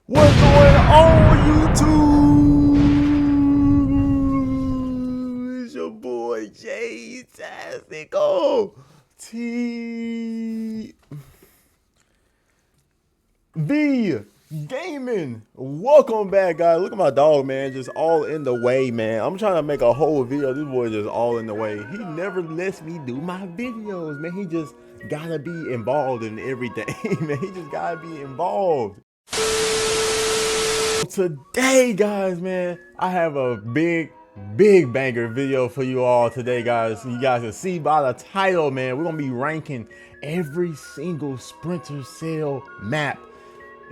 What's going on, YouTube? It's your boy Jay Tastico TV Gaming. Welcome back, guys. Look at my dog, man, just all in the way, man. I'm trying to make a whole video. This boy just all in the way. He never lets me do my videos, man. He just gotta be involved in everything, man. He just gotta be involved. Today, guys, man, I have a big banger video for you all today, guys. You guys can see by the title, man, we're gonna be ranking every single Splinter Cell map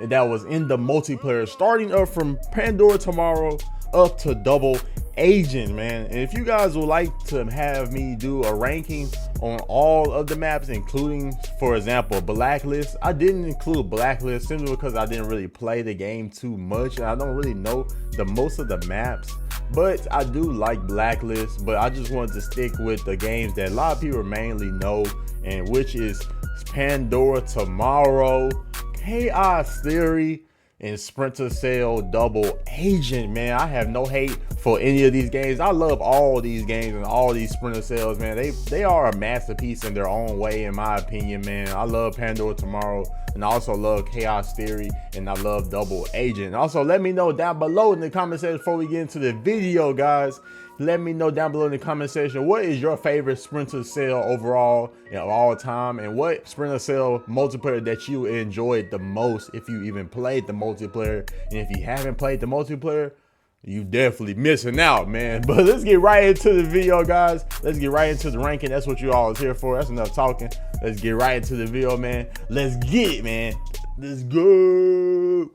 that was in the multiplayer, starting up from Pandora Tomorrow up to Double Agent, man. And if you guys would like to have me do a ranking on all of the maps, including, for example, Blacklist, I didn't include Blacklist simply because I didn't really play the game too much and I don't really know the most of the maps, but I do like Blacklist. But I just wanted to stick with the games that a lot of people mainly know, and which is Pandora Tomorrow, Chaos Theory, and Splinter Cell Double Agent, man. I have no hate for any of these games. I love all these games and all these Splinter Cells, man. They are a masterpiece in their own way, in my opinion, man. I love Pandora Tomorrow, and I also love Chaos Theory, and I love Double Agent. And also, let me know down below in the comment section before we get into the video, guys. Let me know down below in the comment section, what is your favorite Splinter Cell overall of all time, and what Splinter Cell multiplayer that you enjoyed the most, if you even played the multiplayer. And if you haven't played the multiplayer, you definitely missing out, man. But let's get right into the video, guys. Let's get right into the ranking. That's what you all is here for. That's enough talking. Let's get right into the video, man. Let's get it, man. Let's go.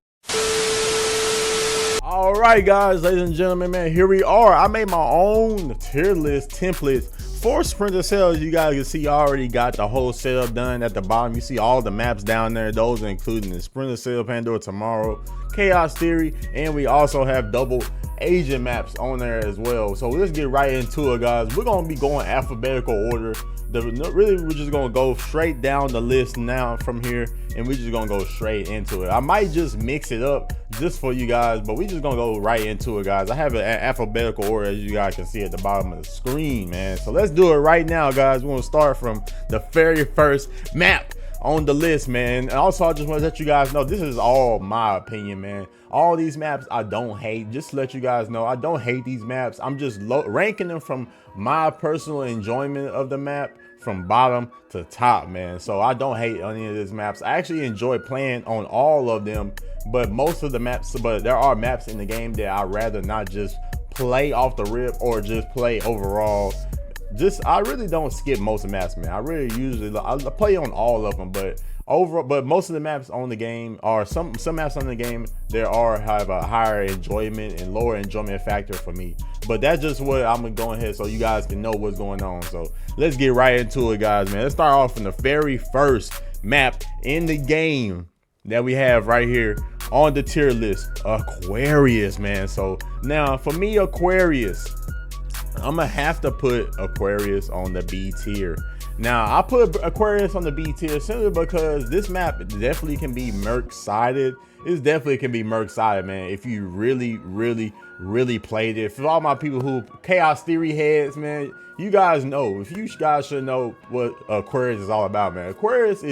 All right, guys, ladies and gentlemen, man, here we are. I made my own tier list templates for Splinter Cell. As you guys can see, I already got the whole setup done. At the bottom, you see all the maps down there. Those are including the Splinter Cell, Pandora Tomorrow, Chaos Theory, and we also have Double Agent maps on there as well. So let's get right into it, guys. We're gonna be going alphabetical order. Really, we're just gonna go straight down the list now from here, and we're just gonna go straight into it. I might just mix it up just for you guys, but we just gonna go right into it, guys. I have an alphabetical order, as you guys can see at the bottom of the screen, man. So let's do it right now, guys. We're gonna start from the very first map on the list, man. And also, I just want to let you guys know, this is all my opinion, man. All these maps I don't hate. Just to let you guys know, I don't hate these maps. I'm just ranking them from my personal enjoyment of the map, from bottom to top, man. So I don't hate any of these maps. I actually enjoy playing on all of them, but most of the maps, but there are maps in the game that I'd rather not just play off the rip or just play overall. I really don't skip most of the maps, man. I play on all of them, but most of the maps on the game are some maps on the game have a higher enjoyment and lower enjoyment factor for me. But that's just what I'm gonna go ahead so you guys can know what's going on. So let's get right into it, guys, man. Let's start off from the very first map in the game that we have right here on the tier list, Aquarius, man. So now for me, Aquarius, I'm gonna have to put Aquarius on the B tier. Now, I put Aquarius on the B tier simply because this map definitely can be merc-sided. It definitely can be merc-sided, man, if you really played it. For all my people who Chaos Theory heads, man, you guys know. If you guys should know what Aquarius is all about, man. Aquarius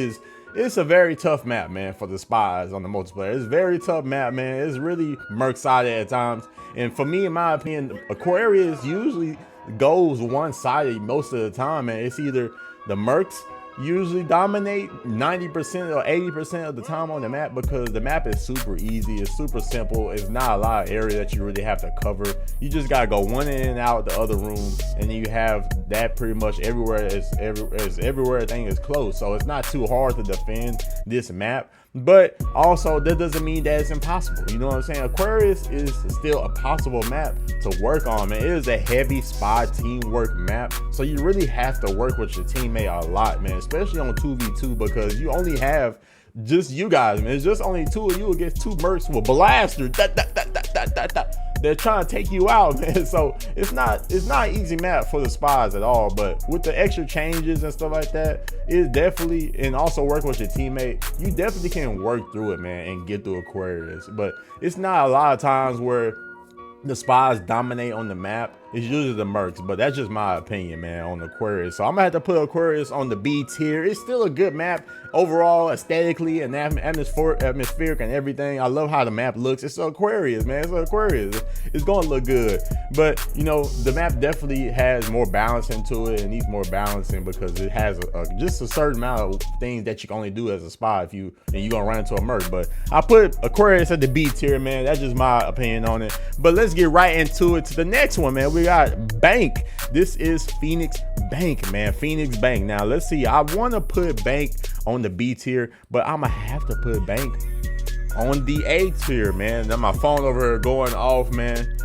it's a very tough map, man, for the spies on the multiplayer. It's a very tough map, man. It's really merc-sided at times. And for me, in my opinion, Aquarius usually goes one-sided most of the time, man. It's either the mercs usually dominate 90% or 80% of the time on the map, because the map is super easy, it's super simple, it's not a lot of area that you really have to cover. You just gotta go one in and out the other room, and then you have that pretty much everywhere. Everywhere everything is close, so it's not too hard to defend this map. But also, that doesn't mean that it's impossible. You know what I'm saying? Aquarius is still a possible map to work on, man. It is a heavy spy teamwork map, so you really have to work with your teammate a lot, man, especially on 2v2, because you only have just you guys, man. It's just only two of you against two mercs with blaster. they're trying to take you out, man. So it's not an easy map for the spies at all. But with the extra changes and stuff like that, it's definitely, and also work with your teammate, you definitely can work through it, man, and get through Aquarius. But it's not a lot of times where the spies dominate on the map. It's usually the mercs, but that's just my opinion, man, on Aquarius. So I'm gonna have to put Aquarius on the B tier. It's still a good map overall, aesthetically and atmospheric and everything. I love how the map looks. It's Aquarius, man. It's Aquarius. It's gonna look good, but you know, the map definitely has more balance into it. It needs more balancing because it has just a certain amount of things that you can only do as a spy if you're gonna run into a merc. But I put Aquarius at the B tier, man. That's just my opinion on it. But let's get right into it. To the next one, man. We got Bank. This is Phoenix Bank, man. Phoenix Bank. Now let's see. I want to put Bank on the B tier, but I'm gonna have to put Bank on the A tier, man. Now my phone over here going off, man.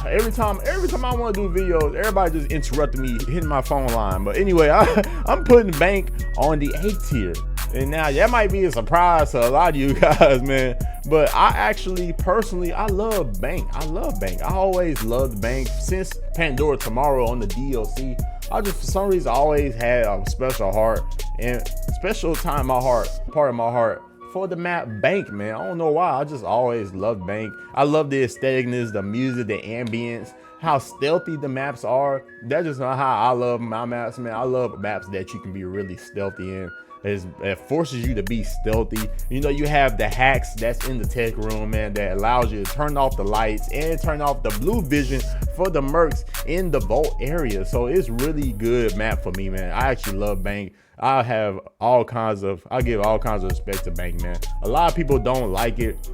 Every time I want to do videos, everybody just interrupting me, hitting my phone line. But anyway, I'm putting Bank on the A tier. And now that might be a surprise to a lot of you guys, man. But I actually, personally, I love Bank. I love Bank. I always loved Bank since Pandora Tomorrow on the DLC. I just, for some reason, always had a special heart and special time in my heart, part of my heart for the map Bank, man. I don't know why. I just always loved Bank. I love the aestheticness, the music, the ambience, how stealthy the maps are. That's just not how I love my maps, man. I love maps that you can be really stealthy in. It forces you to be stealthy. You know, you have the hacks that's in the tech room, man, that allows you to turn off the lights and turn off the blue vision for the mercs in the vault area. So it's really good map for me, man. I actually love Bank. I give all kinds of respect to Bank, man. A lot of people don't like it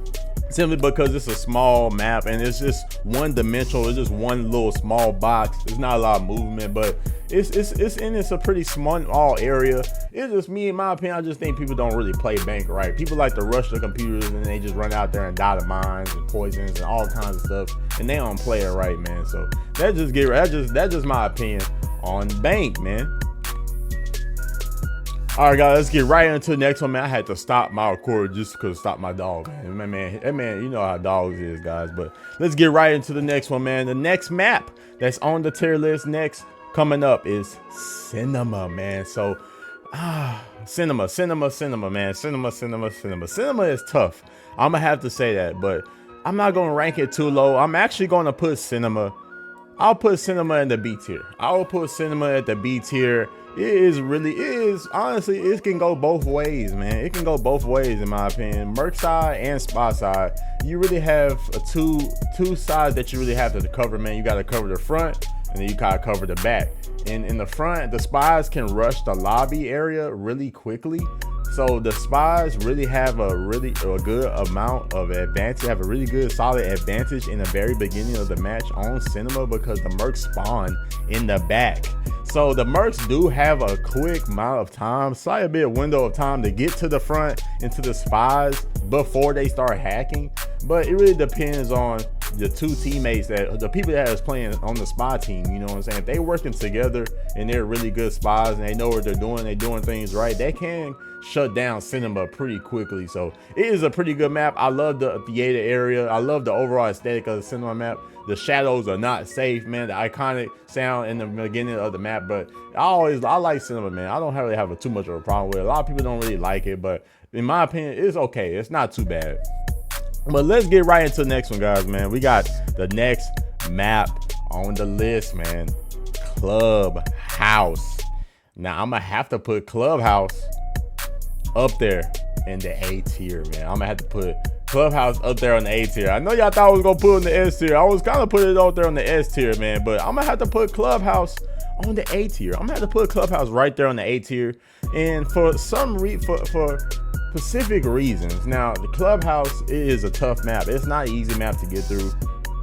simply because it's a small map and it's just one dimensional. It's just one little small box. There's not a lot of movement, but it's a pretty small area. It's just me, in my opinion. I just think people don't really play Bank right. People like to rush the computers and they just run out there and die to mines and poisons and all kinds of stuff, and they don't play it right, man. So that's just my opinion on Bank, man. All right, guys, let's get right into the next one, man. I had to stop my record just because stop my dog, man. That man, you know how dogs is, guys. But let's get right into the next one, man. The next map that's on the tier list next coming up is Cinema, man. So, Cinema, man. Cinema is tough. I'm gonna have to say that, but I'm not gonna rank it too low. I'm actually gonna put Cinema. I'll put Cinema in the B tier. I will put Cinema at the B tier. Honestly, it can go both ways, man. It can go both ways, in my opinion. Merc side and spy side. You really have two sides that you really have to cover, man. You got to cover the front, and then you gotta cover the back. And in the front, the spies can rush the lobby area really quickly. So the spies really have a good amount of advantage, have a really good solid advantage in the very beginning of the match on Cinema because the mercs spawn in the back. So the mercs do have a quick amount of time, slightly bit of window of time to get to the front and to the spies before they start hacking. But it really depends on the two teammates, the people that is playing on the spy team. You know what I'm saying? If they working together and they're really good spies and they know what they're doing things right, they can shut down Cinema pretty quickly. So it is a pretty good map. I love the theater area. I love the overall aesthetic of the Cinema map. The shadows are not safe, man. The iconic sound in the beginning of the map. But I like Cinema, man. I don't really have too much of a problem with it. A lot of people don't really like it, but in my opinion, it's okay. It's not too bad. But let's get right into the next one, guys, man. We got the next map on the list, man. Clubhouse. Now, I'm going to have to put Clubhouse up there in the A tier, man. I'm going to have to put Clubhouse up there on the A tier. I know y'all thought I was going to put it in the S tier. I was kind of putting it up there on the S tier, man. But I'm going to have to put Clubhouse on the A tier. I'm going to have to put Clubhouse right there on the A tier. And for specific reasons. Now, the Clubhouse is a tough map. It's not an easy map to get through,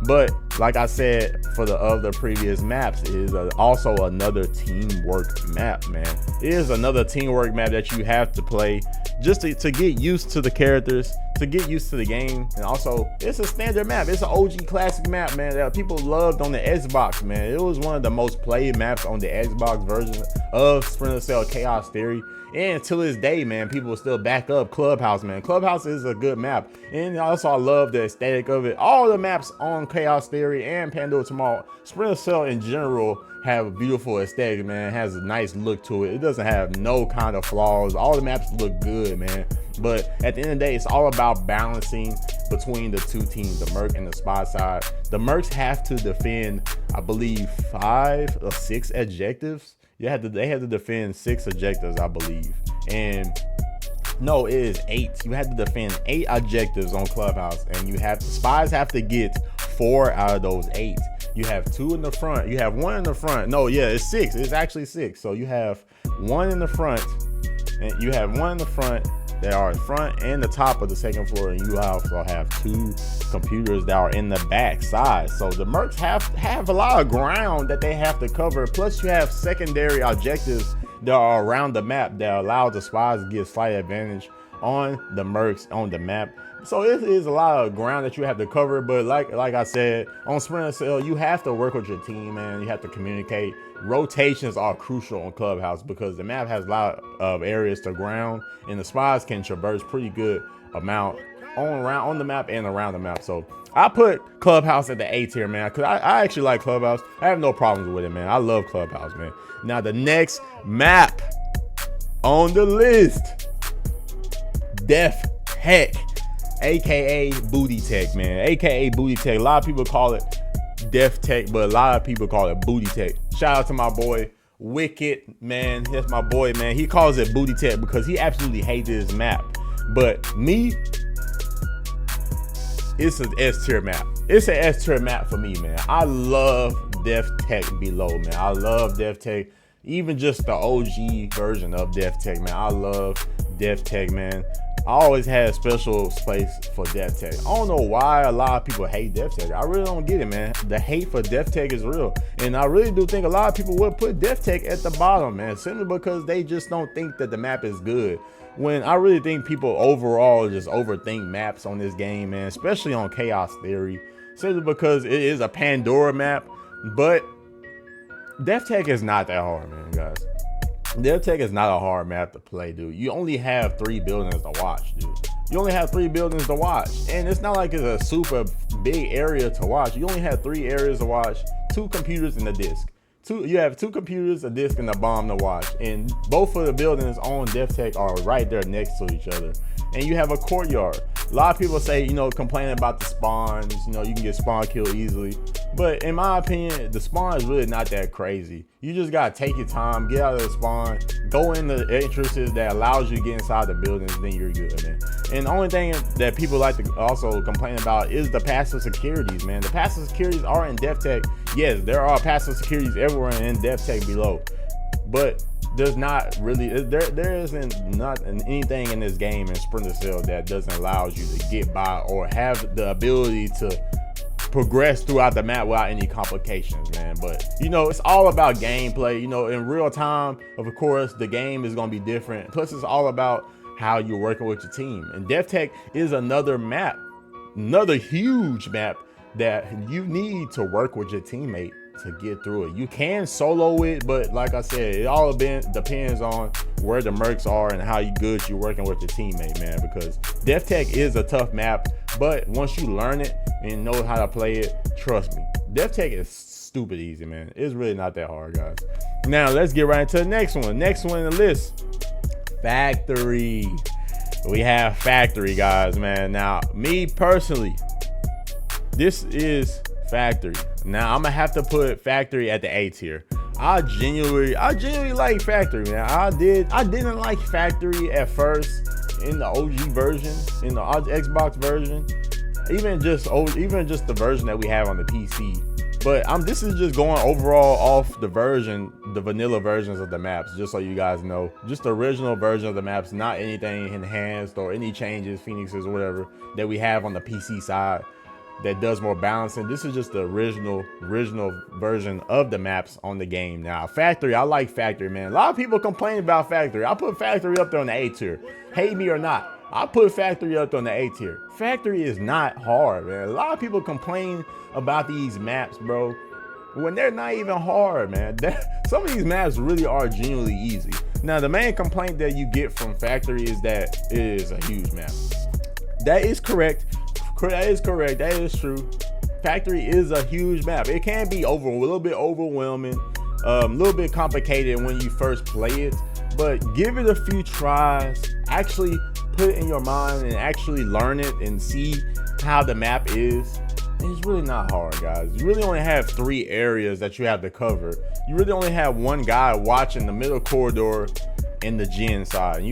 but like I said, for the other previous maps, it is also another teamwork map, man. It is another teamwork map that you have to play just to get used to the characters, to get used to the game. And also, it's a standard map. It's an OG classic map, man, that people loved on the Xbox, man. It was one of the most played maps on the Xbox version of Splinter Cell Chaos Theory. And to this day, man, people still back up Clubhouse, man. Clubhouse is a good map. And also I love the aesthetic of it. All the maps on Chaos Theory and Pandora Tomorrow, Splinter Cell in general, have a beautiful aesthetic, man. It has a nice look to it. It doesn't have no kind of flaws. All the maps look good, man. But at the end of the day, it's all about balancing between the two teams, the Merc and the Spy side. The Mercs have to defend, I believe, 5 or 6 objectives. They have to defend 6 objectives, I believe. And no, it is 8. You have to defend 8 objectives on Clubhouse, and the Spies have to get 4 out of those 8. You have 2 in the front. You have 1 in the front. No, yeah, it's 6. It's actually 6. So you have 1 in the front, and you have 1 in the front that are in front and the top of the second floor, and you also have 2 computers that are in the back side. So the Mercs have a lot of ground that they have to cover. Plus, you have secondary objectives that are around the map that allow the Spies to get slight advantage on the Mercs on the map. So it is a lot of ground that you have to cover, but like I said, on Splinter Cell, you have to work with your team, man. You have to communicate. Rotations are crucial on Clubhouse because the map has a lot of areas to ground, and the Spies can traverse pretty good amount on the map and around the map. So I put Clubhouse at the A tier, man, because I actually like Clubhouse. I have no problems with it, man. I love Clubhouse, man. Now the next map on the list, Def Tech, aka Booty Tech, man, aka Booty Tech. A lot of people call it Def Tech, but a lot of people call it Booty Tech. Shout out to my boy Wicked, man. That's my boy, man. He calls it Booty Tech because he absolutely hates this map. But me, it's an S tier map. It's an S tier map for me, man. I love Def Tech below, man. I love Def Tech. Even just the OG version of Def Tech, man. I love Def Tech, man. I always had a special place for Def Tech. I don't know why a lot of people hate Def Tech. I really don't get it, man. The hate for Def Tech is real. And I really do think a lot of people would put Def Tech at the bottom, man, simply because they just don't think that the map is good. When I really think people overall just overthink maps on this game, man, especially on Chaos Theory, simply because it is a Pandora map. But Def Tech is not that hard, man, guys. Def Tech is not a hard map to play, dude. You only have 3 buildings to watch, dude. You only have 3 buildings to watch. And it's not like it's a super big area to watch. You only have 3 areas to watch, 2 computers and a disc. You have 2 computers, a disc, and a bomb to watch. And both of the buildings on Def Tech are right there next to each other. And you have a courtyard. A lot of people say, complaining about the spawns, you can get spawn killed easily. But in my opinion, the spawn is really not that crazy. You just gotta take your time, get out of the spawn, go in the entrances that allows you to get inside the buildings, then you're good, man. And the only thing that people like to also complain about is the passive securities, man. The passive securities are in Def Tech. Yes, there are passive securities everywhere in Def Tech below. But there's not really, there isn't not anything in this game in Splinter Cell that doesn't allow you to get by or have the ability to progress throughout the map without any complications, man. But it's all about gameplay. In real time, of course, the game is going to be different. Plus, it's all about how you're working with your team. And Def Tech is another map, another huge map that you need to work with your teammate to get through it. You can solo it, but like I said, it all depends on where the Mercs are and how good you're working with your teammate, man. Because Def Tech is a tough map, but once you learn it and know how to play it, trust me, Def Tech is stupid easy, man. It's really not that hard, guys. Now let's get right into the next one. Next one in the list, Factory. We have Factory, guys, man. Now, me personally, this is Factory. Now I'm gonna have to put Factory at the A tier. I genuinely like Factory, man. I didn't like Factory at first in the OG version, in the Xbox version, even just the version that we have on the PC. But this is just going overall off the vanilla versions of the maps, just so you guys know. Just the original version of the maps, not anything enhanced or any changes, Phoenixes or whatever, that we have on the PC side that does more balancing. This is just the original version of the maps on the game. Now, Factory, I like Factory, man. A lot of people complain about Factory. I put Factory up there on the A tier. Hate me or not, I put Factory up on the A tier. Factory is not hard, man. A lot of people complain about these maps, bro, when they're not even hard, man. Some of these maps really are genuinely easy. Now, the main complaint that you get from Factory is that it is a huge map. That is correct. That is correct. That is true. Factory is a huge map. It can be a little bit overwhelming, a little bit complicated when you first play it, but give it a few tries. Actually put it in your mind and actually learn it and see how the map is. It's really not hard, guys. You really only have 3 areas that you have to cover. You really only have one guy watching the middle corridor and the gen side. And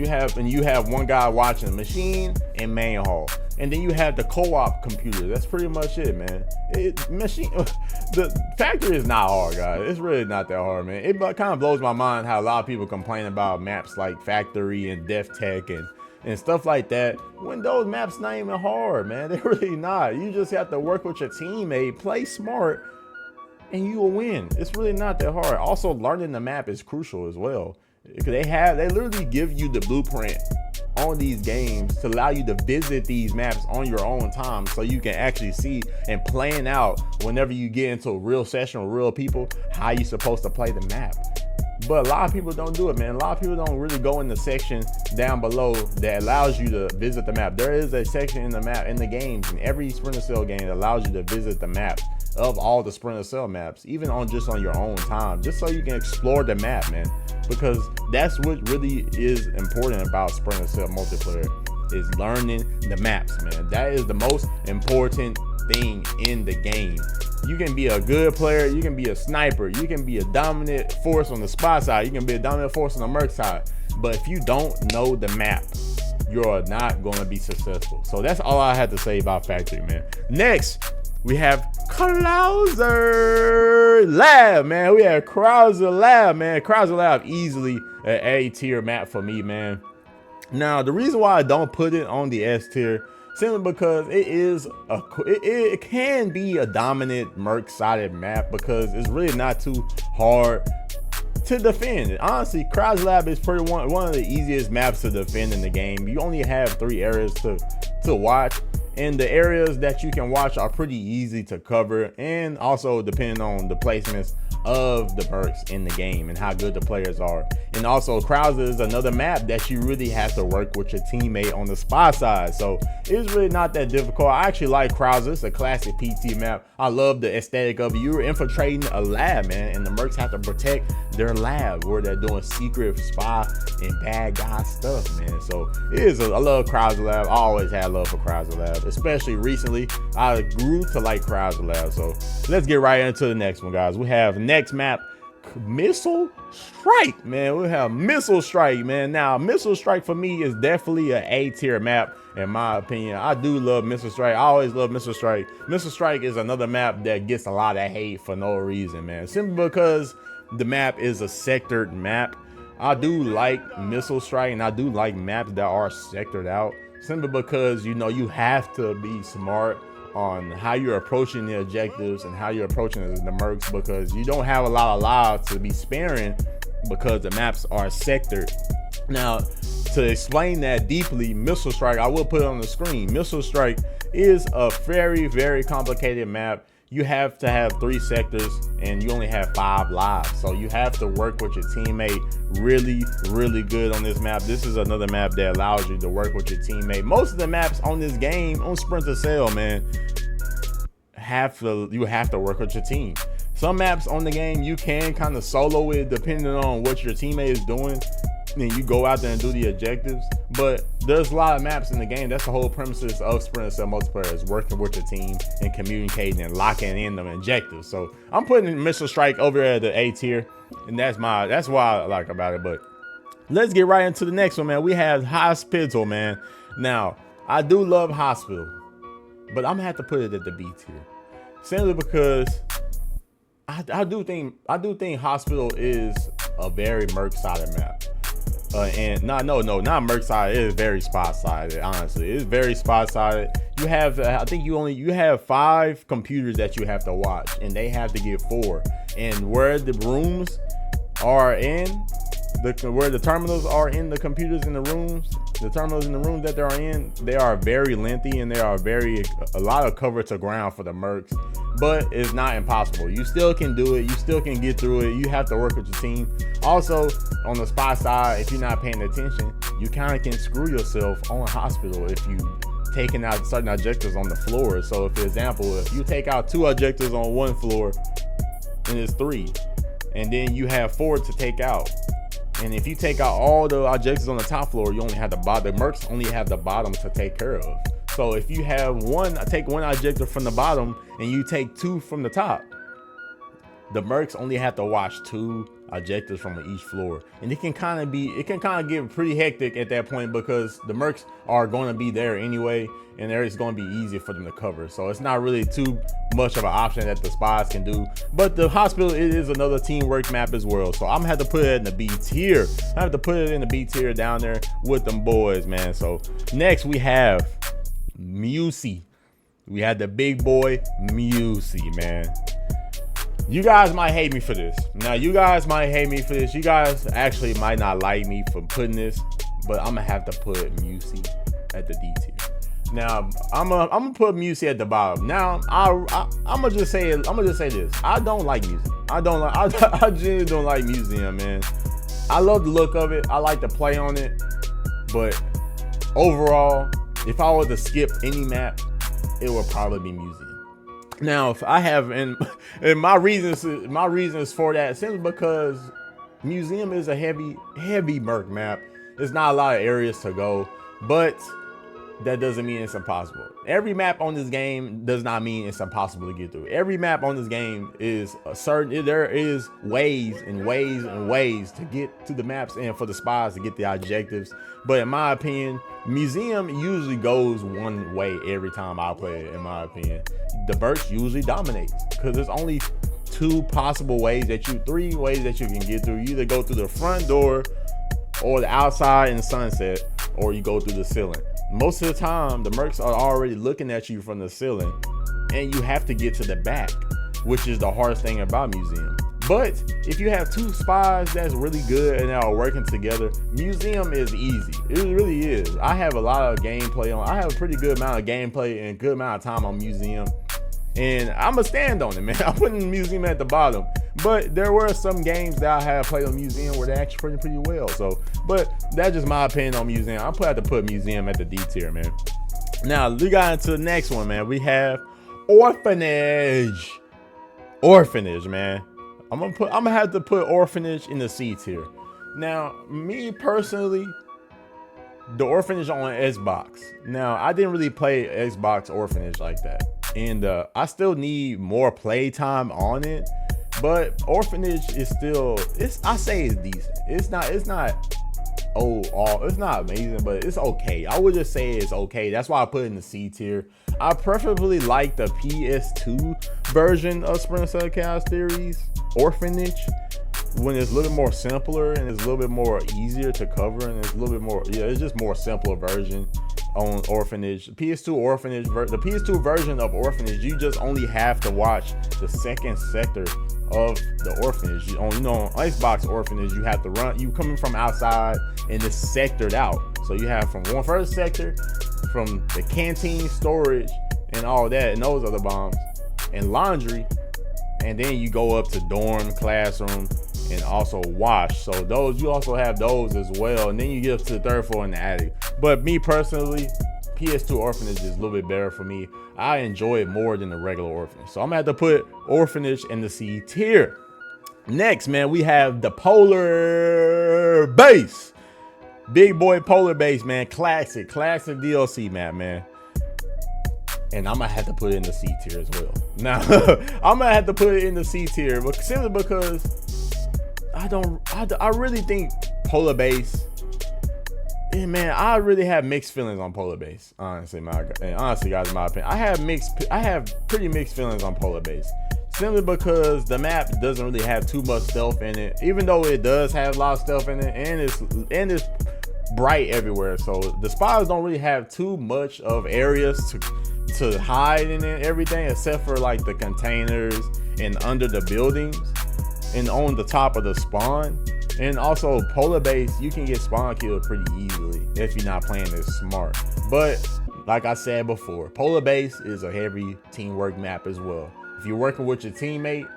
you have one guy watching the machine and main hall. And then you have the co-op computer. That's pretty much it, man. The Factory is not hard, guys. It's really not that hard, man. It kind of blows my mind how a lot of people complain about maps like Factory and Death Tech and stuff like that, when those maps not even hard, man. They're really not. You just have to work with your teammate, play smart, and you will win. It's really not that hard. Also, learning the map is crucial as well. They literally give you the blueprint on these games to allow you to visit these maps on your own time, so you can actually see and plan out whenever you get into a real session with real people how you're supposed to play the map. But a lot of people don't do it, man. A lot of people don't really go in the section down below that allows you to visit the map. There is a section in the map, in the games, in every Splinter Cell game that allows you to visit the map of all the Splinter Cell maps, even on your own time, just so you can explore the map, man. Because that's what really is important about Splinter Cell multiplayer, is learning the maps, man. That is the most important thing in the game. You can be a good player, you can be a sniper, you can be a dominant force on the spot side, you can be a dominant force on the merc side, but if you don't know the map, you're not going to be successful. So that's all I had to say about Factory, man. Next, we have Krauser Lab, man. We have Krauser Lab, man. Krauser Lab, easily an A tier map for me, man. Now, the reason why I don't put it on the S tier, simply because it can be a dominant merc sided map, because it's really not too hard to defend. Honestly, Krauser Lab is pretty one of the easiest maps to defend in the game. You only have 3 areas to watch, and the areas that you can watch are pretty easy to cover, and also depending on the placements of the mercs in the game and how good the players are. And also, Krauser is another map that you really have to work with your teammate on the spot side, so it's really not that difficult. I actually like Krauser. It's a classic PT map. I love the aesthetic of it. You're infiltrating a lab, man, and the mercs have to protect their lab where they're doing secret spy and bad guy stuff, man. So I love Krauser Lab. I always had love for Krauser Lab, especially recently. I grew to like Krauser Lab. So let's get right into the next one, guys. We have next map, Missile Strike, man. We have Missile Strike, man. Now, Missile Strike for me is definitely an A tier map, in my opinion. I do love Missile Strike. I always love Missile Strike. Missile Strike is another map that gets a lot of hate for no reason, man. Simply because the map is a sectored map. I do like Missile Strike, and I do like maps that are sectored out, simply because, you know, you have to be smart on how you're approaching the objectives and how you're approaching the mercs, because you don't have a lot of lives to be sparing because the maps are sectored. Now, to explain that deeply, Missile Strike, I will put it on the screen. Missile Strike is a very, very complicated map. You have to have 3 sectors and you only have 5 lives. So you have to work with your teammate really, really good on this map. This is another map that allows you to work with your teammate. Most of the maps on this game, on Splinter Cell, man, you have to work with your team. Some maps on the game, you can kind of solo it depending on what your teammate is doing. And you go out there and do the objectives, but there's a lot of maps in the game. That's the whole premises of Splinter Cell multiplayer, is working with your team and communicating and locking in the objectives. So I'm putting Missile Strike over at the A tier, and that's why I like about it. But let's get right into the next one, man. We have Hospital, man. Now, I do love Hospital, but I'm gonna have to put it at the B tier, simply because I do think Hospital is a very merc-sided map. And not merc sided. It is very spot sided. Honestly, it's very spot sided. You have, I think you have 5 computers that you have to watch, and they have to get 4. And where the rooms are in, where the terminals are in the computers in the rooms, the terminals in the rooms that they're in, they are very lengthy and they are a lot of cover to ground for the mercs, but it's not impossible. You still can do it. You still can get through it. You have to work with your team. Also, on the spy side, if you're not paying attention, you kind of can screw yourself on hospital if you taking out certain objectives on the floor. So, for example, if you take out 2 objectives on one floor and it's 3, and then you have 4 to take out, and if you take out all the objectives on the top floor, you only have the bottom. The mercs only have the bottom to take care of. So if you have take one objective from the bottom and you take 2 from the top, the mercs only have to watch 2 objectives from each floor. And it can kind of get pretty hectic at that point, because the mercs are going to be there anyway, and it's going to be easy for them to cover. So it's not really too much of an option that the spies can do. But the hospital, it is another teamwork map as well. So I'm gonna have to put it in the B tier. I have to put it in the B tier down there with them boys, man. So next we have Musey. We had the big boy Musey, man. You guys might hate me for this. Now, you guys might hate me for this. You guys actually might not like me for putting this, but I'm gonna have to put Musey at the D tier. Now, I'm gonna put Musey at the bottom. Now, I'm gonna just say this. I don't like Musey. I genuinely don't like Museum, man. I love the look of it. I like to play on it, but overall, if I were to skip any map, it would probably be Museum. Now, if I have, and my reasons for that, simply because Museum is a heavy merc map. There's not a lot of areas to go, but that doesn't mean it's impossible. Every map on this game does not mean it's impossible to get through. Every map on this game is there is ways and ways and ways to get to the maps and for the spies to get the objectives. But in my opinion, Museum usually goes one way every time I play it, in my opinion. The burst usually dominates, because there's only 3 ways that you can get through. You either go through the front door, or the outside in the sunset, or you go through the ceiling. Most of the time, the mercs are already looking at you from the ceiling, and you have to get to the back, which is the hardest thing about Museum. But if you have 2 spies that's really good and they are working together, Museum is easy. It really is. I have a lot of gameplay on. I have a pretty good amount of gameplay and good amount of time on Museum, and I'm gonna stand on it, man. I'm putting Museum at the bottom. But there were some games that I have played on Museum where they actually pretty well. So, but that's just my opinion on Museum. I have to put Museum at the D tier, man. Now we got into the next one, man. We have Orphanage. Orphanage, man. I'm gonna have to put Orphanage in the C tier. Now, me personally, the Orphanage on Xbox. Now, I didn't really play Xbox Orphanage like that, and I still need more play time on it. But Orphanage is still, I say it's decent. It's not it's not amazing, but it's okay. I would just say it's okay. That's why I put it in the C tier. I preferably like the PS2 version of Splinter Cell series Orphanage, when it's a little bit more simpler and it's a little bit more easier to cover, and it's a little bit more, it's just more simpler version on Orphanage. The PS2 version of Orphanage, you just only have to watch the second sector of the orphanage. On Xbox Orphanage, you have to run, you coming from outside and it's sectored out. So you have from one first sector, from the canteen, storage, and all that, and those other bombs, and laundry, and then you go up to dorm, classroom, and also wash. So those, you also have those as well, and then you get up to the 3rd floor in the attic. But me personally, PS2 Orphanage is a little bit better for me. I enjoy it more than the regular Orphanage. So I'm gonna have to put Orphanage in the C tier. Next, man, we have the Polar Base. Big boy Polar Base, man. Classic DLC map, man. And I'm gonna have to put it in the C tier as well. Now, I'm gonna have to put it in the C tier, but simply because I really think Polar Base, man, I really have mixed feelings on Polar Base. Honestly, guys, in my opinion, I have pretty mixed feelings on Polar Base. Simply because the map doesn't really have too much stealth in it, even though it does have a lot of stealth in it, and it's bright everywhere. So the spies don't really have too much of areas to hide in it, everything except for like the containers and under the buildings and on the top of the spawn. And also polar base, you can get spawn killed pretty easily if you're not playing this smart. But like I said before, polar base is a heavy teamwork map as well. If you're working with your teammate,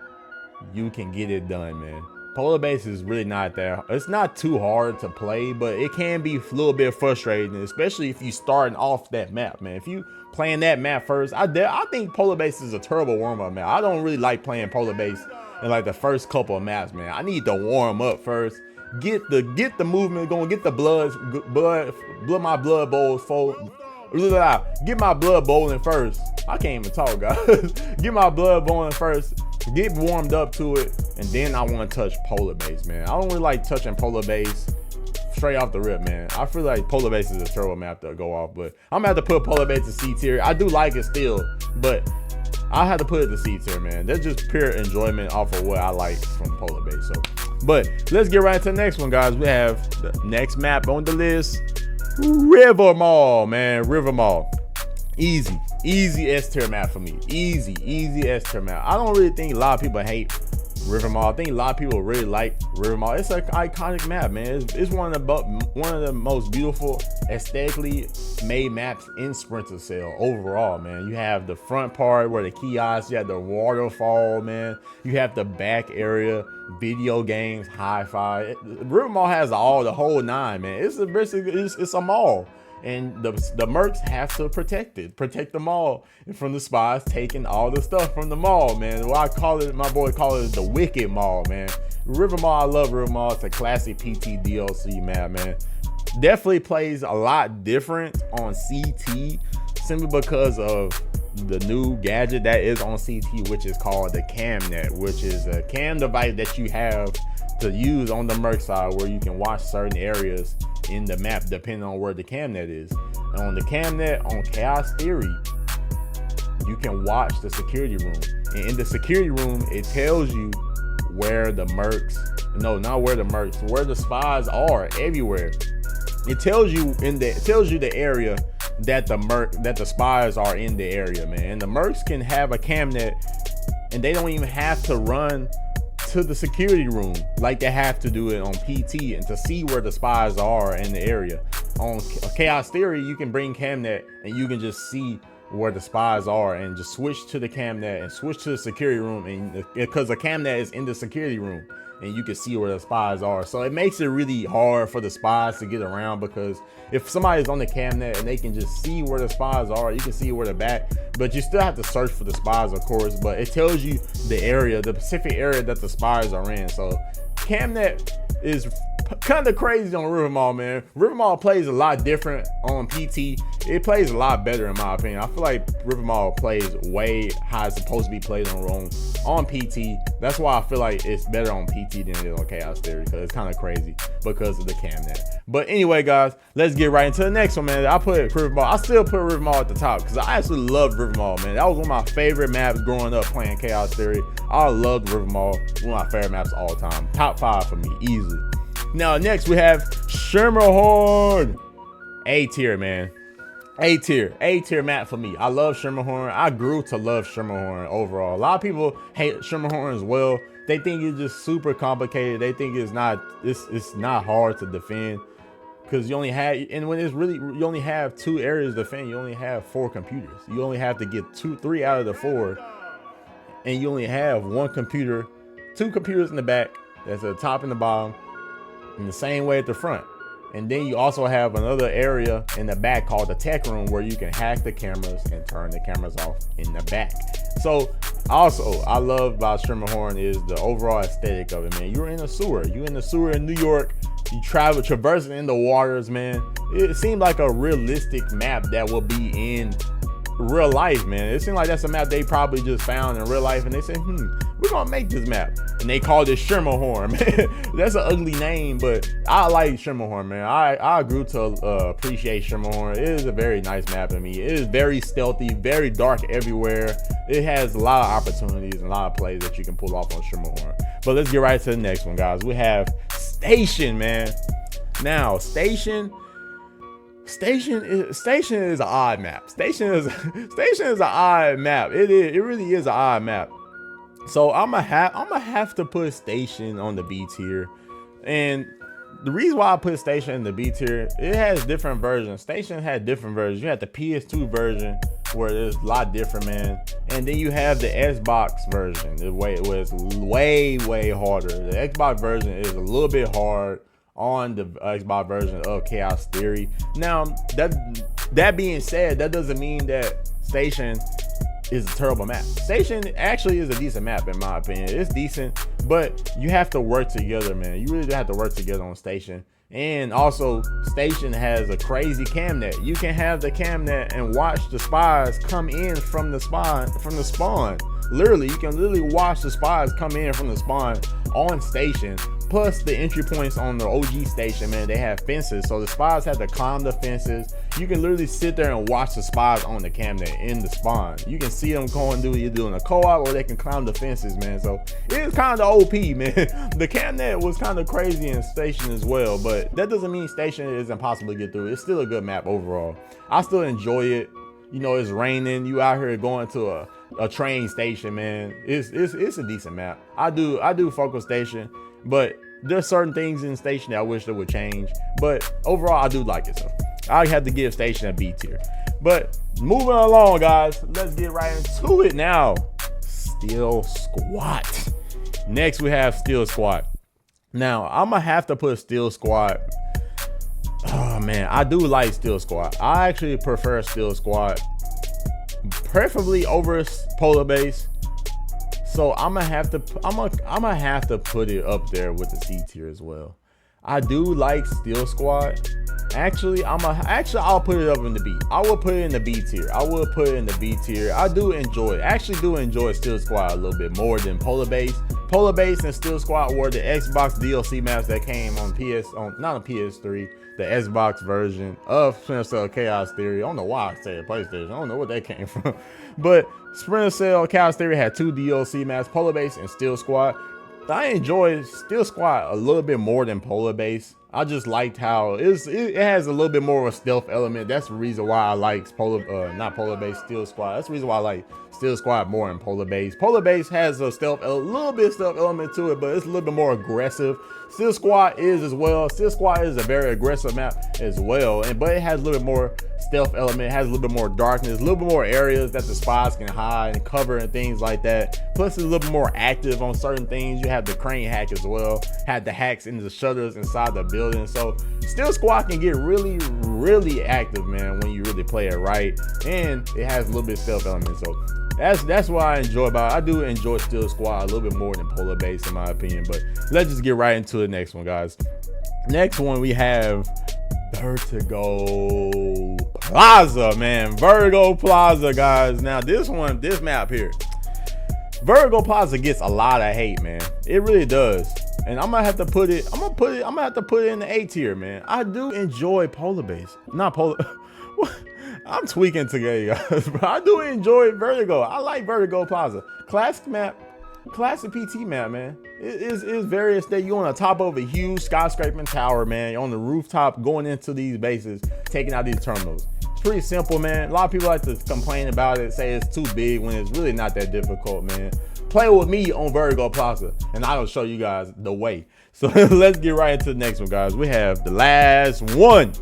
you can get it done, man. Polar base is really not that, it's not too hard to play, but it can be a little bit frustrating, especially if you starting off that map, man. If you playing that map first, I think polar base is a terrible warm-up map. I don't really like playing polar base in like the first couple of maps, man. I need to warm up first, get the movement going, get the my blood bowls full. Get my blood boiling first. I can't even talk, guys. Get my blood boiling first, get warmed up to it, and then I want to touch polar base, man. I don't really like touching polar base straight off the rip, man. I feel like polar base is a terrible map to go off, but I'm gonna have to put polar base to C tier. I do like it still, but I have to put it to C tier, man. That's just pure enjoyment off of what I like from polar base. So, but let's get right to the next one, guys. We have the next map on the list, River Mall, man. River Mall, easy S tier map for me. Easy S tier map. I don't really think a lot of people hate River Mall. I think a lot of people really like River Mall. It's an iconic map, man. It's one of the most beautiful, aesthetically made maps in Splinter Cell overall, man. You have the front part where the kiosks, you have the waterfall, man. You have the back area, video games, hi-fi. River Mall has the whole nine, man. It's a mall. And the mercs have to protect the mall from the spies taking all the stuff from the mall, man. Well, I call it, my boy call it the Wicked Mall, man. River Mall, I love River Mall. It's a classic PT DLC map, man. Definitely plays a lot different on CT simply because of the new gadget that is on CT, which is called the CamNet, which is a cam device that you have to use on the merc side where you can watch certain areas in the map depending on where the CamNet is. And on the CamNet on Chaos Theory, you can watch the security room, and in the security room it tells you where the mercs, no, not where the mercs, where the spies are everywhere. It tells you the area that the spies are in the area, man. And the mercs can have a CamNet and they don't even have to run to the security room like they have to do it on PT and to see where the spies are in the area. On Chaos Theory, you can bring CamNet and you can just see where the spies are and just switch to the CamNet and switch to the security room, and because the CamNet is in the security room and you can see where the spies are. So it makes it really hard for the spies to get around, because if somebody's on the CamNet and they can just see where the spies are, you can see where they're back, but you still have to search for the spies, of course, but it tells you the area, the specific area that the spies are in. So CamNet is kind of crazy on River Mall, man. River Mall plays a lot different on PT. It plays a lot better in my opinion. I feel like River Mall plays way how it's supposed to be played on PT. That's why I feel like it's better on PT than it is on Chaos Theory, because it's kind of crazy because of the CamNet. But anyway, guys, let's get right into the next one, man. I still put River Mall at the top because I actually love River Mall, man. That was one of my favorite maps growing up playing Chaos Theory. I loved River Mall. One of my favorite maps of all time. Top 5 for me, easily. Now, next we have Schermerhorn. A tier, man. A tier map for me. I love Schermerhorn. I grew to love Schermerhorn overall. A lot of people hate Schermerhorn as well. They think it's just super complicated. They think it's not hard to defend, because you only have, and when it's really, you only have 2 areas to defend. You only have 4 computers. You only have to get 3 out of the 4, and you only have 2 computers in the back. That's at the top and the bottom, in the same way at the front. And then you also have another area in the back called the tech room, where you can hack the cameras and turn the cameras off in the back. So also I love about Schermerhorn is the overall aesthetic of it, man. You're in a sewer. You in the sewer in New York. You traversing in the waters, man. It seemed like a realistic map that will be in real life, man. It seemed like that's a map they probably just found in real life, and they said, we're gonna make this map, and they called it Schermerhorn, man. That's an ugly name, but I like Schermerhorn, man. I grew to appreciate Schermerhorn. It is a very nice map to me. It is very stealthy, very dark everywhere. It has a lot of opportunities and a lot of plays that you can pull off on Schermerhorn. But let's get right to the next one, guys. We have Station, man. Now, Station is an odd map. Station is an odd map. It really is an odd map. So I'm gonna have to put Station on the B tier. And the reason why I put Station in the B tier, it has different versions. Station had different versions. You had the PS2 version where it's a lot different, man. And then you have the Xbox version. It was way harder. The Xbox version is a little bit hard on the Xbox version of Chaos Theory. Now, that being said, that doesn't mean that Station is a terrible map. Station actually is a decent map in my opinion. It's decent, but you have to work together, man. You really do have to work together on Station. And also, Station has a crazy cam net. You can have the cam net and watch the spies come in from the spawn. Literally, you can literally watch the spies come in from the spawn on Station. Plus the entry points on the OG Station, man, they have fences, so the spies have to climb the fences. You can literally sit there and watch the spies on the cam net in the spawn. You can see them going do either doing a co-op or they can climb the fences, man. So it is kind of OP, man. The cam net was kind of crazy in Station as well, but that doesn't mean Station is impossible to get through. It's still a good map overall. I still enjoy it. You know, it's raining. You out here going to a train station, man. It's a decent map. I do fuck with Station, but there's certain things in Station that I wish that would change. But overall, I do like it. So I have to give Station a B tier. But moving along, guys, let's get right into it now. Steel Squad. Next, we have Steel Squad. Now, I'm gonna have to put Steel Squad. Oh man, I do like Steel Squad. I actually prefer Steel Squad, preferably over Polar Base. So I'm gonna have to put it up there with the C tier as well. I do like Steel Squad. Actually, I'll put it up in the B. I will put it in the B tier. I will put it in the B tier. I do enjoy it. Actually do enjoy Steel Squad a little bit more than Polar Base. Polar Base and Steel Squad were the Xbox DLC maps that came on not on PS3, the Xbox version of Splinter Cell Chaos Theory. I don't know why I said PlayStation. I don't know where that came from. But Splinter Cell Chaos Theory had 2 DLC maps, Polar Base and Steel Squad. I enjoy Steel Squad a little bit more than Polar Base. I just liked how it has a little bit more of a stealth element. That's the reason why I like not Polar Base, Steel Squad. That's the reason why I like Steel Squad more than Polar Base. Polar Base has a little bit of stealth element to it, but it's a little bit more aggressive. Steel Squad is as well. Steel Squad is a very aggressive map as well, but it has a little bit more stealth element. It has a little bit more darkness, a little bit more areas that the spies can hide and cover and things like that. Plus, it's a little bit more active on certain things. You have the crane hack as well. Had the hacks into the shutters inside the building. So Steel Squad can get really active, man, when you really play it right. And it has a little bit of stealth element. So that's what I enjoy about it. I do enjoy Steel Squad a little bit more than Polar Base in my opinion. But let's just get right into the next one, guys. Next one we have Vertigo Plaza, man. Vertigo Plaza, guys. Now this map here, Vertigo Plaza gets a lot of hate, man. It really does. And I'm gonna have to put it in the A tier, man. I do enjoy Polar Base. Not Polar. I'm tweaking today, guys. But I do enjoy Vertigo. I like Vertigo Plaza. Classic map. Classic PT map, man. It is various that you're on the top of a huge skyscraping tower, man. You're on the rooftop going into these bases, taking out these terminals. It's pretty simple, man. A lot of people like to complain about it, say it's too big when it's really not that difficult, man. Play with me on Vertigo Plaza and I'll show you guys the way. So let's get right into the next one, guys. We have the last one,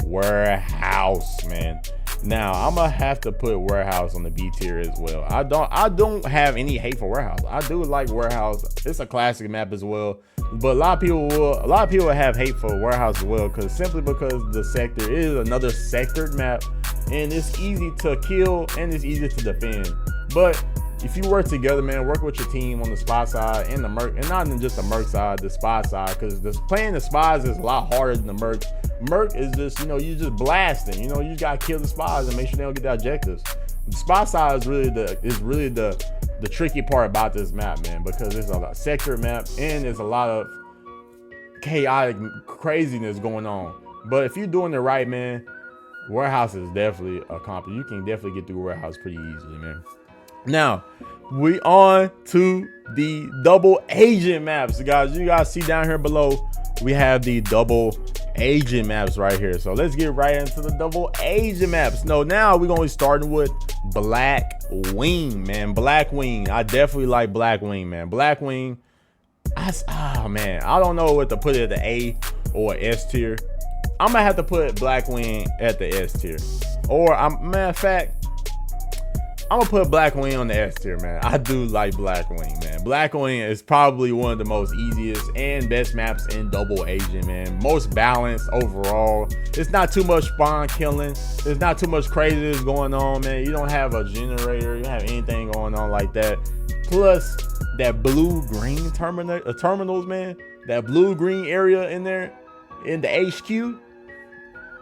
Warehouse, man. Now I'm gonna have to put Warehouse on the B tier as well. I don't have any hate for Warehouse. I do like Warehouse. It's a classic map as well. But a lot of people have hate for Warehouse as well, simply because the sector is another sectored map and it's easy to kill and it's easy to defend. But if you work together, man, work with your team on the spy side and the merc, and not just the merc side, the spy side, because playing the spies is a lot harder than the merc. Merc is just, you just blasting. You just gotta kill the spies and make sure they don't get the objectives. The spy side is really the tricky part about this map, man, because it's a sector map and there's a lot of chaotic craziness going on. But if you're doing it right, man, Warehouse is definitely a comp. You can definitely get through Warehouse pretty easily, man. Now we on to the double agent maps, guys. You guys see down here below, we have the double agent maps right here. So let's get right into the double agent maps. No, now we're gonna be starting with Black Wing, man. Black Wing. I definitely like Black Wing, man. Black Wing Oh man, I don't know what to put it at the A or S tier. I'm gonna have to put Blackwing at the S tier, or matter of fact, I'm gonna put Blackwing on the S tier, man. I do like Blackwing, man. Blackwing is probably one of the most easiest and best maps in Double Agent, man. Most balanced overall. It's not too much spawn killing. There's not too much craziness going on, man. You don't have a generator. You don't have anything going on like that. Plus, that blue-green terminals, man. That blue-green area in there, in the HQ.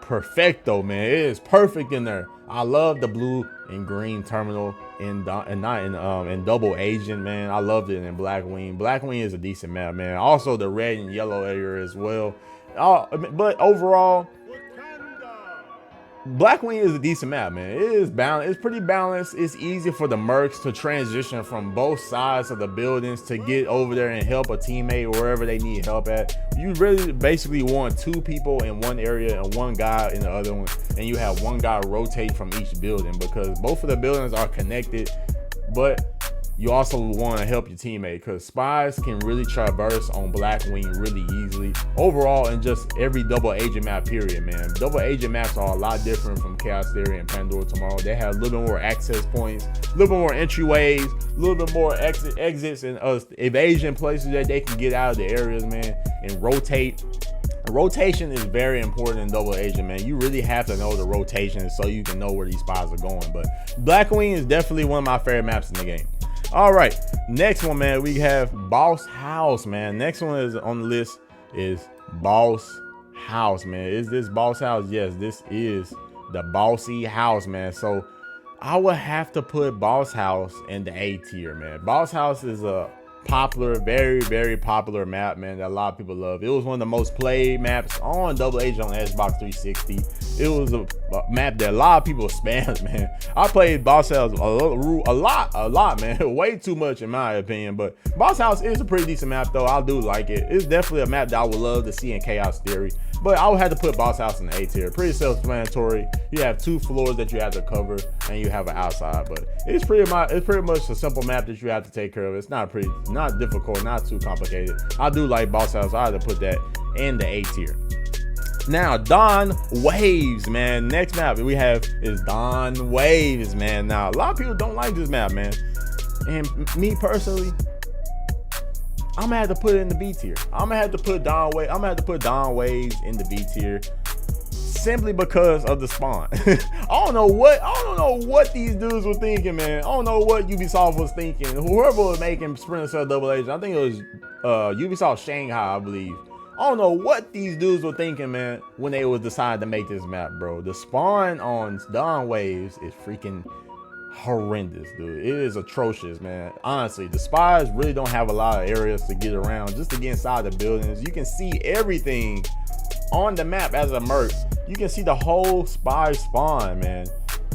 Perfecto, man. It is perfect in there. I love the blue and green terminal in Double Agent, man. I loved it in Blackwing. Blackwing is a decent map, man. Also the red and yellow area as well. But overall, Blackwing is a decent map, man. It is balanced. It's pretty balanced. It's easy for the mercs to transition from both sides of the buildings to get over there and help a teammate wherever they need help at. You really basically want 2 people in one area and 1 guy in the other one, and you have 1 guy rotate from each building, because both of the buildings are connected, but you also want to help your teammate, because spies can really traverse on Blackwing really easily. Overall, in just every Double Agent map, period, man. Double Agent maps are a lot different from Chaos Theory and Pandora Tomorrow. They have a little bit more access points, a little bit more entryways, a little bit more exits and evasion places that they can get out of the areas, man, and rotate. Rotation is very important in Double Agent, man. You really have to know the rotation so you can know where these spies are going. But Blackwing is definitely one of my favorite maps in the game. All right, next one, man, we have Boss House, man. Next one is on the list is Boss House, man. Is this Boss House? Yes, this is the bossy house, man. So I would have to put Boss House in the A tier, man. Boss House is a popular, very popular map, man, that a lot of people love. It was one of the most played maps on Double Agent on Xbox 360. It was a map that a lot of people spammed, man. I played Boss House a lot, man. Way too much in my opinion, but Boss House is a pretty decent map though. I do like it. It's definitely a map that I would love to see in Chaos Theory, but I would have to put Boss House in the A tier. Pretty self-explanatory. You have 2 floors that you have to cover, and you have an outside, but it's pretty much a simple map that you have to take care of. It's not difficult, not too complicated. I do like Boss House. I had to put that in the A tier. Now, Dawn Waves, man. Next map we have is Dawn Waves, man. Now, a lot of people don't like this map, man. And me personally, I'm gonna have to put it in the B tier. I'm gonna have to put Dawn Waves in the B tier, simply because of the spawn. I don't know what these dudes were thinking, man. I don't know what Ubisoft was thinking. Whoever was making Splinter Cell Double Agent, I think it was Ubisoft Shanghai, I believe. I don't know what these dudes were thinking, man, when they was deciding to make this map, bro. The spawn on Dawn Waves is freaking horrendous, dude. It is atrocious, man. Honestly, the spies really don't have a lot of areas to get around, just to get inside the buildings. You can see everything on the map as a merc. You can see the whole spy spawn, man,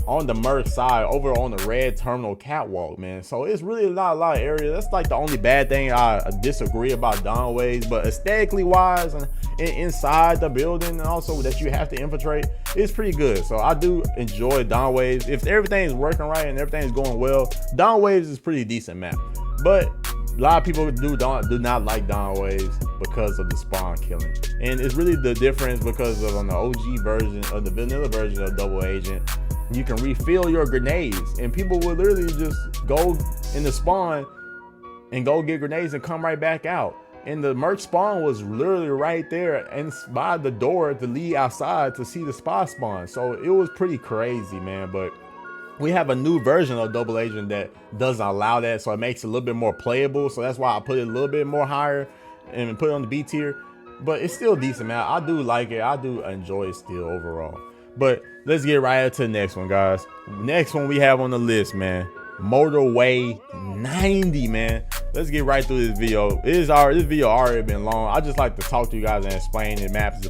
on the merc side over on the red terminal catwalk, man. So it's really not a lot of area. That's like the only bad thing I disagree about Dawn Waves, but aesthetically wise and inside the building, and also that you have to infiltrate, it's pretty good. So I do enjoy Dawn Waves. If everything is working right and everything is going well, Dawn Waves is pretty decent map. But a lot of people do not like Dawn Waves because of the spawn killing, and it's really the difference because of on the OG version of the vanilla version of Double Agent, you can refill your grenades, and people will literally just go in the spawn and go get grenades and come right back out. And the merc spawn was literally right there and by the door to lead outside to see the spy spawn. So it was pretty crazy, man. But we have a new version of Double Agent that doesn't allow that, so it makes it a little bit more playable. So that's why I put it a little bit more higher and put it on the B tier. But it's still decent, man. I do like it. I do enjoy it still overall. But let's get right into the next one, guys. Next one we have on the list, man, Motorway 90, man. Let's get right through this video. This video already been long. I just like to talk to you guys and explain the maps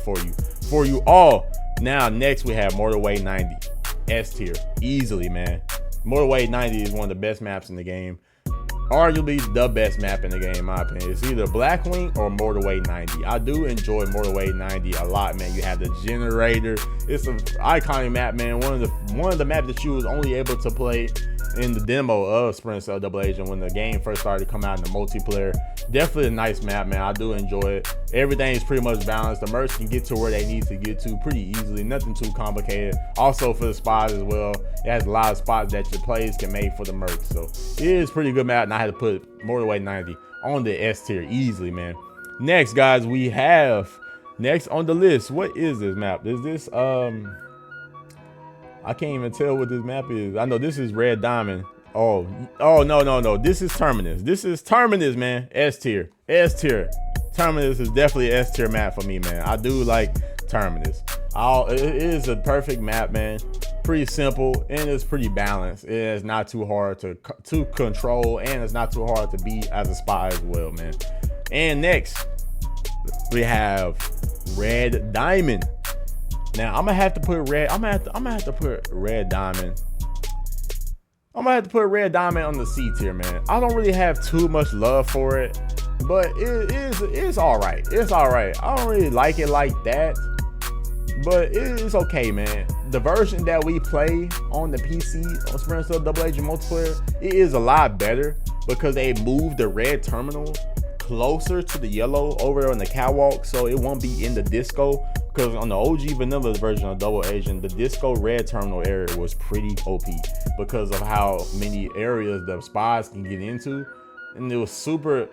for you all. Now, next we have Motorway 90, S tier, easily, man. Motorway 90 is one of the best maps in the game. Arguably the best map in the game, in my opinion. It's either Blackwing or Motorway 90. I do enjoy Motorway 90 a lot, man. You have the generator. It's an iconic map, man. One of the maps that you was only able to play in the demo of Splinter Cell Double Agent when the game first started to come out in the multiplayer. Definitely a nice map, man. I do enjoy it. Everything is pretty much balanced. The mercs can get to where they need to get to pretty easily. Nothing too complicated. Also for the spots as well, it has a lot of spots that your players can make for the mercs. So it is pretty good map, and I had to put Mortal 90 on the S tier easily, man. Next, guys, we have next on the list. What is this map? Is this I can't even tell what this map is. I know this is Red Diamond. Oh no. This is Terminus. This is Terminus, man. S tier. S tier. Terminus is definitely an S tier map for me, man. I do like Terminus. It is a perfect map, man. Pretty simple, and it's pretty balanced. It is not too hard to control, and it's not too hard to beat as a spy as well, man. And next, we have Red Diamond. Now I'm gonna have to put red. I'm gonna have to put Red Diamond. I'm gonna have to put Red Diamond on the C tier, man. I don't really have too much love for it, but it's all right. It's all right. I don't really like it like that, but it's okay, man. The version that we play on the PC on Splinter Cell Double Agent multiplayer, it is a lot better because they moved the red terminal closer to the yellow over on the catwalk, so it won't be in the disco. Because on the OG vanilla version of Double Agent, the disco red terminal area was pretty OP because of how many areas the spies can get into, and it was super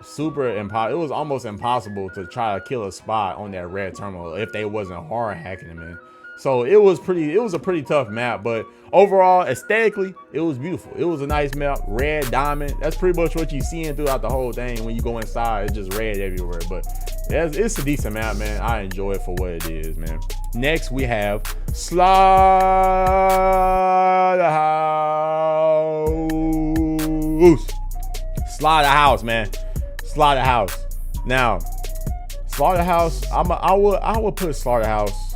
impossible. It was almost impossible to try to kill a spy on that red terminal if they wasn't hard hacking them in. So it was a pretty tough map, but overall aesthetically it was beautiful. It was a nice map. Red Diamond, that's pretty much what you're seeing throughout the whole thing. When you go inside, it's just red everywhere, but it's a decent map, man. I enjoy it for what it is, man. Next we have Slaughterhouse. Slaughterhouse, man. Slaughterhouse. Now Slaughterhouse, I would put Slaughterhouse.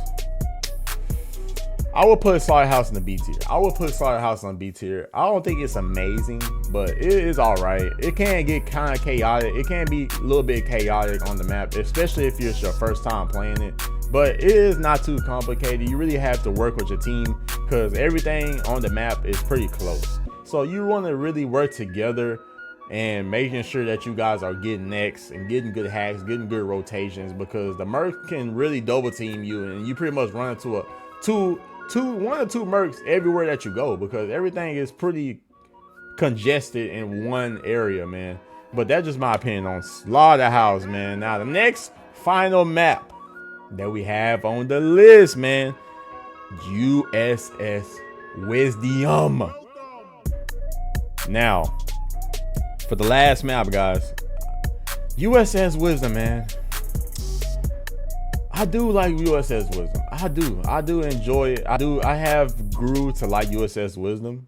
I would put Slaughterhouse in the B tier. I would put Slaughterhouse on B tier. I don't think it's amazing, but it is all right. It can get kind of chaotic. It can be a little bit chaotic on the map, especially if it's your first time playing it. But it is not too complicated. You really have to work with your team because everything on the map is pretty close. So you want to really work together and making sure that you guys are getting next and getting good hacks, getting good rotations, because the merc can really double team you, and you pretty much run into one or two mercs everywhere that you go because everything is pretty congested in one area, man. But that's just my opinion on Slaughterhouse, man. Now the next final map that we have on the list, man, USS Wisdom. Now for the last map, guys, USS Wisdom, man. I do like USS Wisdom. I do enjoy it. I have grew to like USS Wisdom.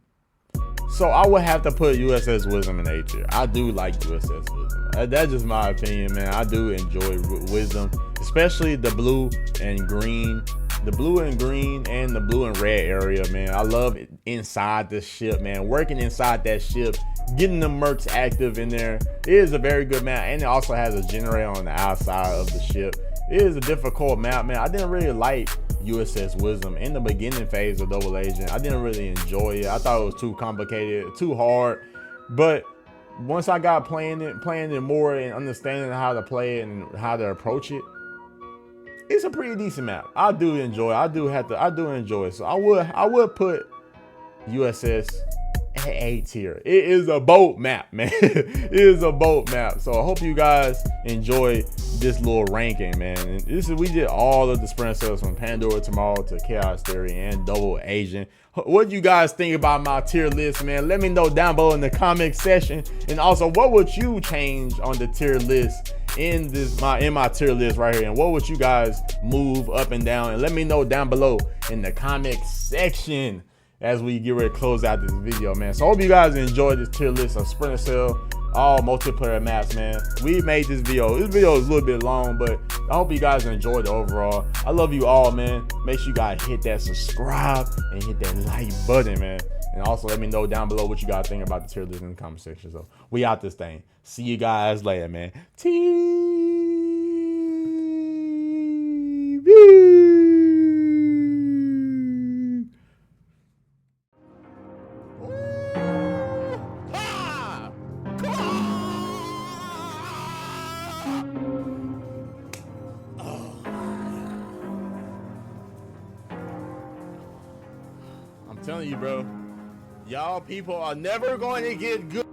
So I would have to put USS Wisdom in A tier. I do like USS Wisdom. That's just my opinion, man. I do enjoy Wisdom, especially the blue and green. The blue and green and the blue and red area, man. I love it inside the ship, man. Working inside that ship, getting the mercs active in there. It is a very good map, and it also has a generator on the outside of the ship. It is a difficult map, man. I didn't really like USS Wisdom in the beginning phase of Double Agent. I didn't really enjoy it. I thought it was too complicated, too hard. But once I got playing it more and understanding how to play it and how to approach it, it's a pretty decent map. I do enjoy it. I do enjoy it. So I would put USS at A tier. It is a boat map, man. It is a boat map. So I hope you guys enjoy this little ranking, man. And we did all of the Splinter Cells from Pandora Tomorrow to Chaos Theory and Double Agent. What do you guys think about my tier list, man? Let me know down below in the comment section. And also, what would you change on the tier list in my tier list right here? And what would you guys move up and down? And let me know down below in the comment section as we get ready to close out this video, man. So I hope you guys enjoyed this tier list of Splinter Cell, all multiplayer maps, man. We made this video. This video is a little bit long, but I hope you guys enjoyed it overall. I love you all, man. Make sure you guys hit that subscribe and hit that like button, man. And also let me know down below what you guys think about the tier list in the comment section. So we out this thing. See you guys later, man. TV. I'm telling you, bro. Y'all people are never going to get good.